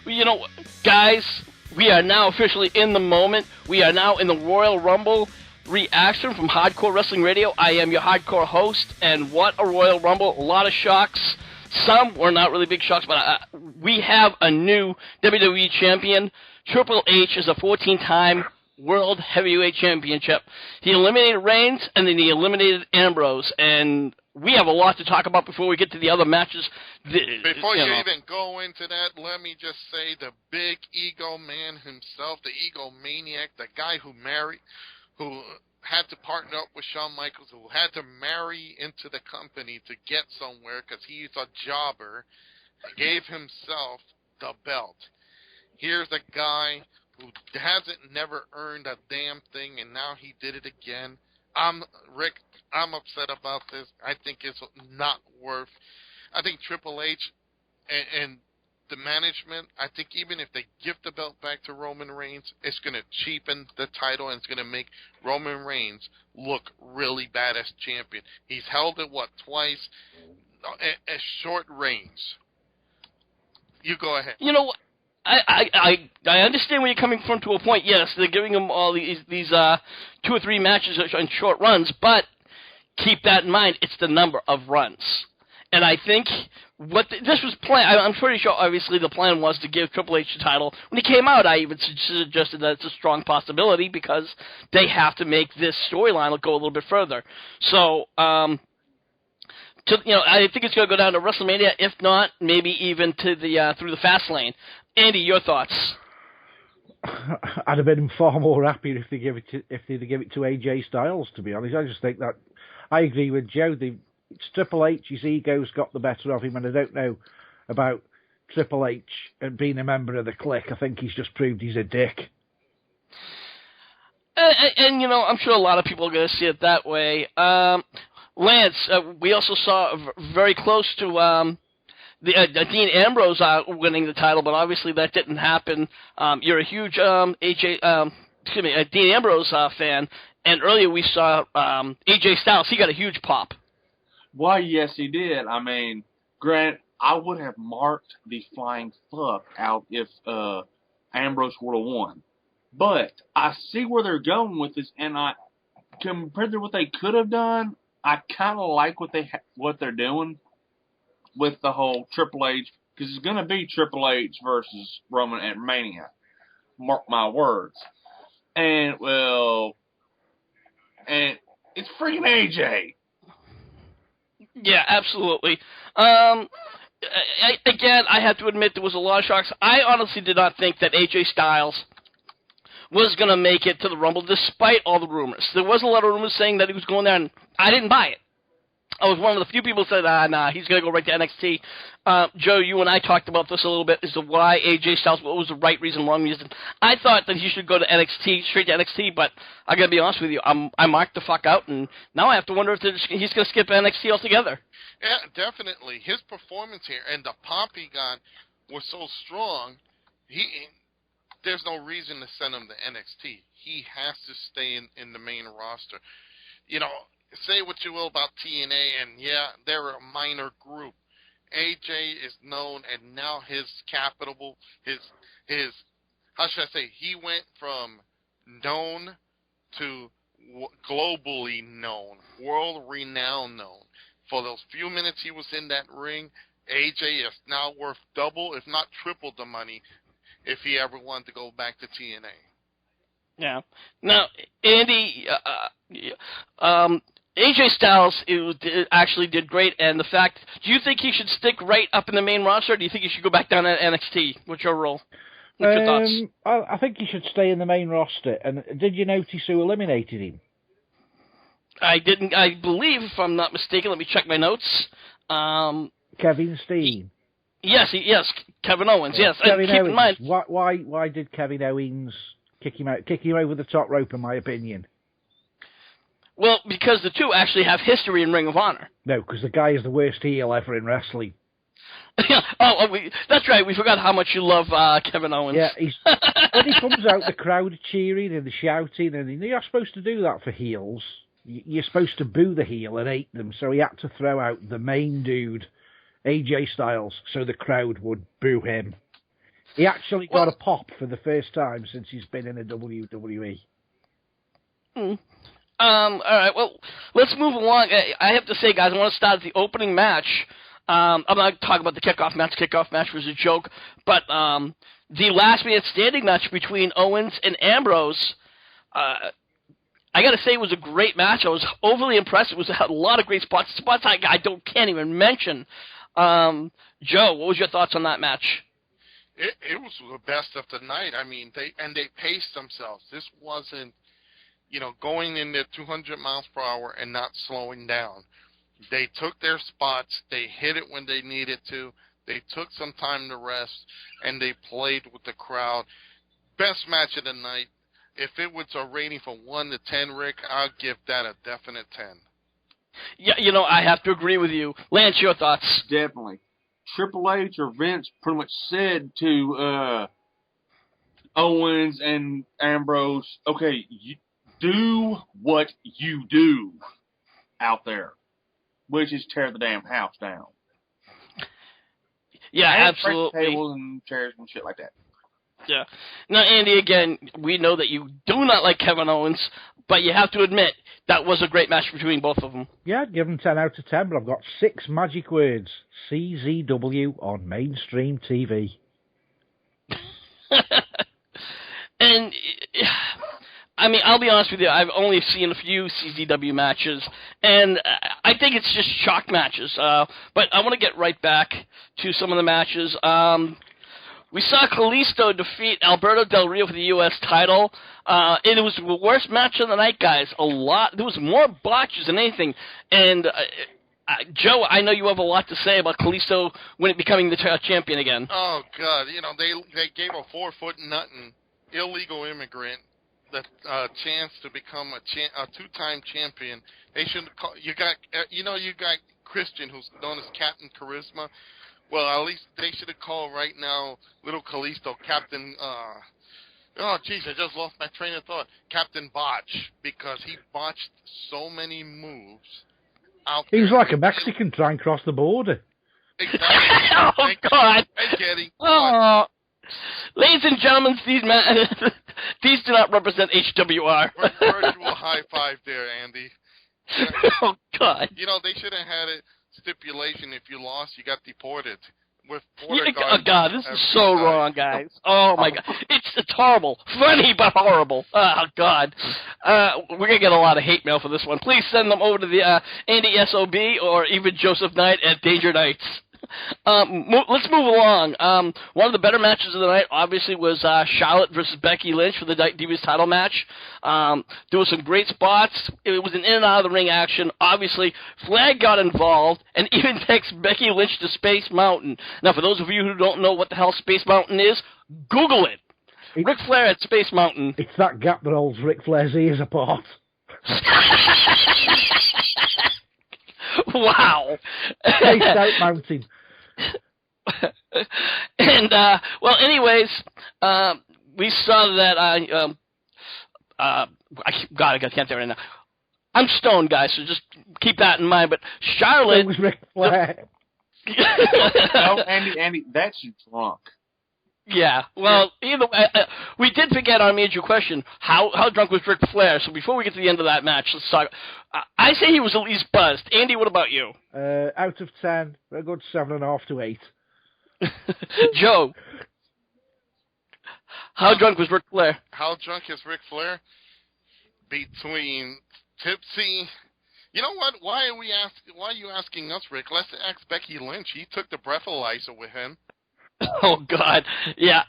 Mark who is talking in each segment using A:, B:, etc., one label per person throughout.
A: You know, guys, we are now officially in the moment. We are now in the Royal Rumble reaction from Hardcore Wrestling Radio. I am your hardcore host, and what a Royal Rumble. A lot of shocks. Some were not really big shocks, but we have a new WWE champion. Triple H is a 14-time World Heavyweight Championship. He eliminated Reigns, and then he eliminated Ambrose, and we have a lot to talk about before we get to the other matches.
B: Before you even go into that, let me just say the big ego man himself, the egomaniac, the guy who had to partner up with Shawn Michaels, who had to marry into the company to get somewhere because he's a jobber, gave himself the belt. Here's a guy who never earned a damn thing, and now he did it again. Rick, I'm upset about this. I think it's not worth. I think Triple H and the management, I think even if they give the belt back to Roman Reigns, it's going to cheapen the title, and it's going to make Roman Reigns look really bad as champion. He's held it, twice? At short range. You go ahead.
A: You know, I understand where you're coming from to a point. Yes, they're giving him all these 2 or 3 matches in short runs, but keep that in mind. It's the number of runs. And I think this was planned. I'm pretty sure, obviously, the plan was to give Triple H the title. When he came out, I even suggested that it's a strong possibility because they have to make this storyline go a little bit further. So, I think it's going to go down to WrestleMania. If not, maybe even to the through the fast lane. Andy, your thoughts?
C: I'd have been far more happy if they'd give it to AJ Styles. To be honest, I just think that I agree with Joe. It's Triple H, his ego's got the better of him, and I don't know about Triple H and being a member of the clique. I think he's just proved he's a dick.
A: And I'm sure a lot of people are going to see it that way. Lance, we also saw very close to Dean Ambrose winning the title, but obviously that didn't happen. You're a huge Dean Ambrose fan, and earlier we saw AJ Styles. He got a huge pop.
D: Why, yes, he did. I mean, Grant, I would have marked the flying fuck out if Ambrose would have won. But I see where they're going with this, and compared to what they could have done, I kind of like what they're doing with the whole Triple H, because it's going to be Triple H versus Roman at Mania. Mark my words. And it's freaking AJ.
A: Yeah, absolutely. Again, I have to admit there was a lot of shocks. I honestly did not think that AJ Styles was going to make it to the Rumble, despite all the rumors. There was a lot of rumors saying that he was going there, and I didn't buy it. I was one of the few people who said, nah, he's going to go right to NXT. Joe, you and I talked about this a little bit as to why AJ Styles, what was the right reason, wrong reason. I thought that he should go to NXT, straight to NXT, but I got to be honest with you, I marked the fuck out, and now I have to wonder if he's going to skip NXT altogether.
B: Yeah, definitely. His performance here and the pop he got was so strong, there's no reason to send him to NXT. He has to stay in the main roster. Say what you will about TNA, and yeah, they're a minor group. AJ is known, and now his capital, his how should I say, he went from known to globally known, world-renowned known. For those few minutes he was in that ring, AJ is now worth double, if not triple the money, if he ever wanted to go back to TNA.
A: Yeah. Now, Andy, AJ Styles actually did great, and do you think he should stick right up in the main roster, or do you think he should go back down to NXT? What's your role? What's your thoughts?
C: I think he should stay in the main roster, and did you notice who eliminated him?
A: I didn't. I believe, if I'm not mistaken, let me check my notes.
C: Kevin Steen.
A: Yes, Kevin Owens. Yes,
C: Kevin
A: and keep
C: Owens.
A: in mind.
C: Why did Kevin Owens kick him over the top rope? In my opinion.
A: Well, because the two actually have history in Ring of Honor.
C: No, because the guy is the worst heel ever in wrestling.
A: That's right. We forgot how much you love Kevin Owens.
C: Yeah, when he comes out, the crowd are cheering and the shouting, and you're not supposed to do that for heels. You're supposed to boo the heel and hate them, so he had to throw out the main dude, AJ Styles, so the crowd would boo him. He actually got a pop for the first time since he's been in a WWE.
A: All right, well, let's move along. I have to say, guys, I want to start at the opening match. I'm not talking about the kickoff match. Kickoff match was a joke. But the last man standing match between Owens and Ambrose, I got to say it was a great match. I was overly impressed. It had a lot of great spots I can't even mention. Joe, what was your thoughts on that match?
B: It was the best of the night. I mean, they paced themselves. This wasn't, going in at 200 miles per hour and not slowing down. They took their spots. They hit it when they needed to. They took some time to rest, and they played with the crowd. Best match of the night. If it was a rating from 1 to 10, Rick, I'll give that a definite 10.
A: Yeah, I have to agree with you. Lance, your thoughts?
D: Definitely. Triple H or Vince pretty much said to Owens and Ambrose, okay, you do what you do out there, which is tear the damn house down.
A: Yeah,
D: and
A: absolutely.
D: Tables and chairs and shit like that.
A: Yeah. Now, Andy, again, we know that you do not like Kevin Owens, but you have to admit that was a great match between both of them.
C: Yeah, I'd give them 10 out of 10, but I've got 6 magic words. CZW on mainstream TV.
A: And, I mean, I'll be honest with you, I've only seen a few CZW matches, and I think it's just shock matches. But I want to get right back to some of the matches. We saw Kalisto defeat Alberto Del Rio for the U.S. title. It was the worst match of the night, guys. There was more botches than anything. And, Joe, I know you have a lot to say about Kalisto becoming the champion again.
B: Oh, God. They gave a 4-foot-nothing illegal immigrant the chance to become a two-time champion. They shouldn't call you got Christian, who's known as Captain Charisma. Well, at least they should have called right now little Kalisto Captain. Oh, jeez, I just lost my train of thought. Captain Botch, because he botched so many moves out there.
C: He was like a Mexican trying to cross the border.
B: Exactly.
A: Oh, God.
B: And getting caught.
A: Ladies and gentlemen, these do not represent HWR.
B: Virtual high five there, Andy.
A: Oh, God.
B: They should have had a stipulation: if you lost, you got deported. With
A: Oh, God, this is so wrong, guys. Oh, my God. It's horrible. Funny, but horrible. Oh, God. We're going to get a lot of hate mail for this one. Please send them over to the Andy SOB or even Joseph Knight at Danger Knights. Let's move along. One of the better matches of the night, obviously, was Charlotte versus Becky Lynch for the Divas title match. There were some great spots. It was an in and out of the ring action. Obviously, Flag got involved and even takes Becky Lynch to Space Mountain. Now, for those of you who don't know what the hell Space Mountain is, Google it. Ric Flair at Space Mountain.
C: It's that gap that holds Ric Flair's ears apart.
A: Wow.
C: Space Out Mountain.
A: And, well, anyways, we saw that, God, I can't think right now. I'm stoned, guys, so just keep that in mind. But Charlotte...
C: It was Ric Flair.
D: No, Andy, that's drunk.
A: Yeah, well, either way, we did forget our major question. How drunk was Ric Flair? So before we get to the end of that match, let's talk. I say he was at least buzzed. Andy, what about you?
C: Out of 10, a good 7.5 to 8.
A: Joe, how drunk was Ric Flair?
B: How drunk is Ric Flair? Between tipsy. You know what? Why are you asking us, Rick? Let's ask Becky Lynch. He took the breathalyzer with him.
A: Oh, God. Yeah.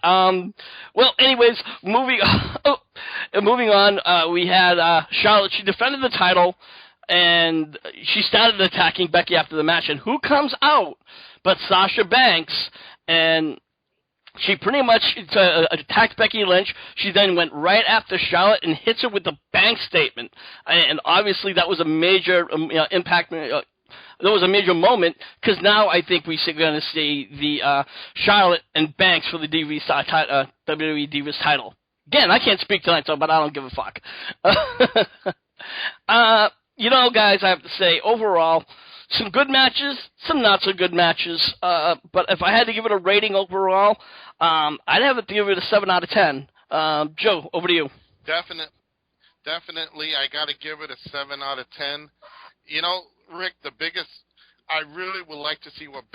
A: Well, anyways, moving on, we had Charlotte. She defended the title, and she started attacking Becky after the match. And who comes out but Sasha Banks? And she pretty much attacked Becky Lynch. She then went right after Charlotte and hits her with the bank statement. And obviously that was a major impact. There was a major moment, because now I think we're going to see the Charlotte and Banks for the WWE Divas title. Again, I can't speak tonight, but I don't give a fuck. Guys, I have to say, overall, some good matches, some not so good matches. But if I had to give it a rating overall, I'd have it to give it a 7 out of 10. Joe, over to you.
B: Definitely, I got to give it a 7 out of 10. You know, Rick, I really would like to see what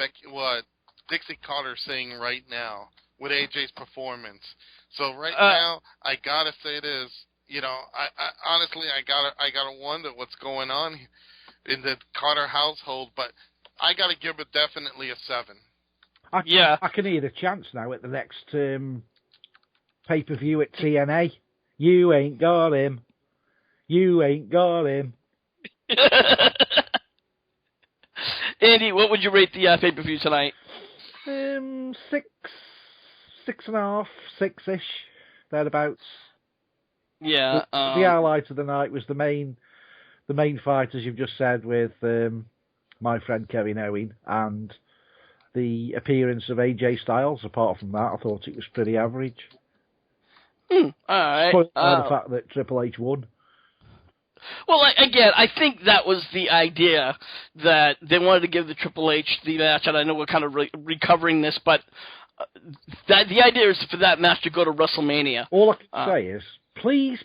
B: Dixie Carter's saying right now with AJ's performance. So now, I gotta say this. You know, I honestly, I gotta wonder what's going on in the Carter household. But I gotta give it definitely a 7.
C: I can hear the chants now at the next pay-per-view at TNA. You ain't got him. You ain't got him.
A: Andy, what would you rate the pay-per-view tonight?
C: 6.5, 6-ish, thereabouts.
A: Yeah.
C: The highlight of the night was the main fight, as you've just said, with my friend Kevin Owen, and the appearance of AJ Styles. Apart from that, I thought it was pretty average.
A: All right.
C: Spoiled by the fact that Triple H won.
A: Well, again, I think that was the idea, that they wanted to give the Triple H the match, and I know we're kind of recovering this, but the idea is for that match to go to WrestleMania.
C: All I can say is, please,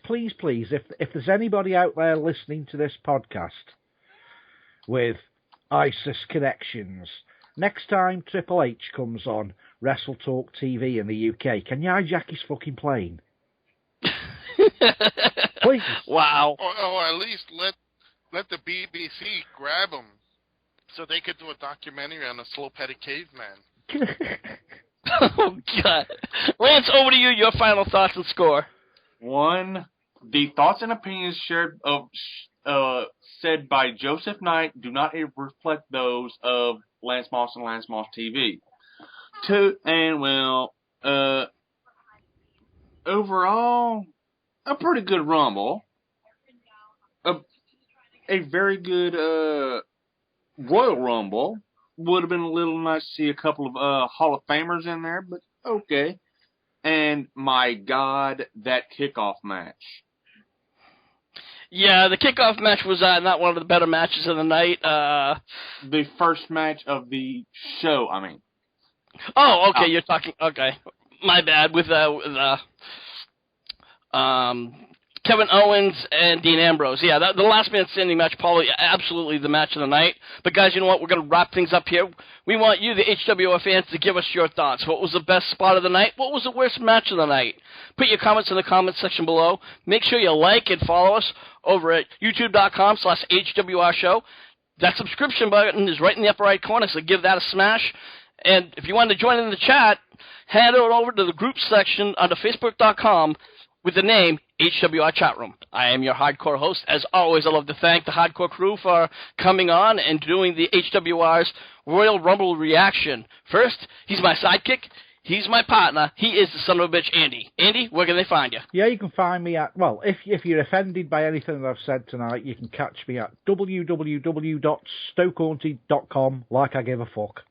C: if there's anybody out there listening to this podcast with ISIS connections, next time Triple H comes on Wrestle Talk TV in the UK, can you hijack his fucking plane? Please.
A: Wow.
B: Or at least let the BBC grab him so they could do a documentary on the slow-petted caveman.
A: Oh, God. Lance, over to you. Your final thoughts and score.
D: 1, the thoughts and opinions shared said by Joseph Knight do not reflect those of Lance Moss and Lance Moss TV. 2, and overall, a pretty good Rumble. A very good Royal Rumble. Would have been a little nice to see a couple of Hall of Famers in there, but okay. And my God, that kickoff match.
A: Yeah, the kickoff match was not one of the better matches of the night.
D: The first match of the show, I mean.
A: Oh, okay, you're talking... Okay, my bad. With Kevin Owens and Dean Ambrose. Yeah, the last man standing match, probably absolutely the match of the night. But guys, you know what? We're going to wrap things up here. We want you, the HWR fans, to give us your thoughts. What was the best spot of the night? What was the worst match of the night? Put your comments in the comments section below. Make sure you like and follow us over at youtube.com/HWR show. That subscription button is right in the upper right corner, so give that a smash. And if you want to join in the chat, head on over to the group section under facebook.com with the name HWR Chat Room. I am your hardcore host. As always, I love to thank the hardcore crew for coming on and doing the HWR's Royal Rumble reaction. First, he's my sidekick. He's my partner. He is the son of a bitch, Andy. Andy, where can they find you?
C: Yeah, you can find me at, well, if you're offended by anything that I've said tonight, you can catch me at www.stokehaunted.com, like I give a fuck.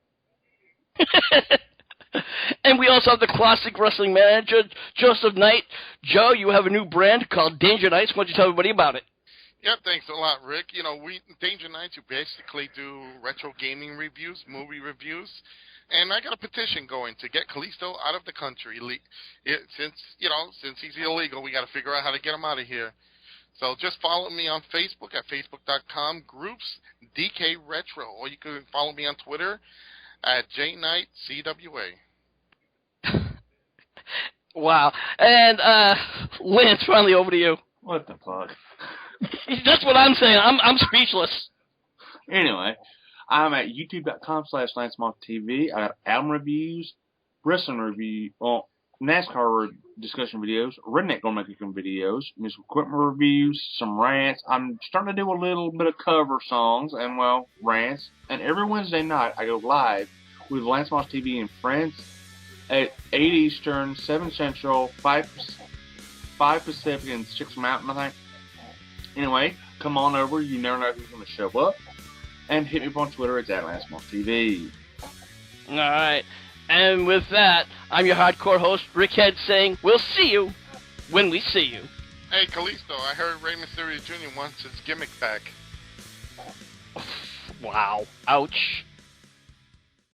A: And we also have the classic wrestling manager, Joseph Knight. Joe, you have a new brand called Danger Knights. Why don't you tell everybody about it?
B: Yeah, thanks a lot, Rick. You know, Danger Knights, we basically do retro gaming reviews, movie reviews, and I got a petition going to get Kalisto out of the country. Since he's illegal, we got to figure out how to get him out of here. So just follow me on Facebook at facebook.com groups DK Retro, or you can follow me on Twitter at JKnightCWA.
A: Wow. And Lance, finally over to you.
D: What the fuck?
A: That's what I'm saying. I'm speechless.
D: Anyway, I'm at youtube.com/LanceMossTV. I got album reviews, wrestling review, NASCAR discussion videos, redneck going cooking videos, musical equipment reviews, some rants. I'm starting to do a little bit of cover songs and, rants. And every Wednesday night, I go live with Lance Moss TV and Friends at 8 Eastern, 7 Central, 5 Pacific, and 6 Mountain, I think. Anyway, come on over. You never know who's going to show up. And hit me up on Twitter. It's at Lance Moss TV.
A: All right. And with that, I'm your hardcore host, Rick Head, saying, we'll see you when we see you.
B: Hey, Kalisto, I heard Rey Mysterio Jr. wants his gimmick back.
A: Wow. Ouch.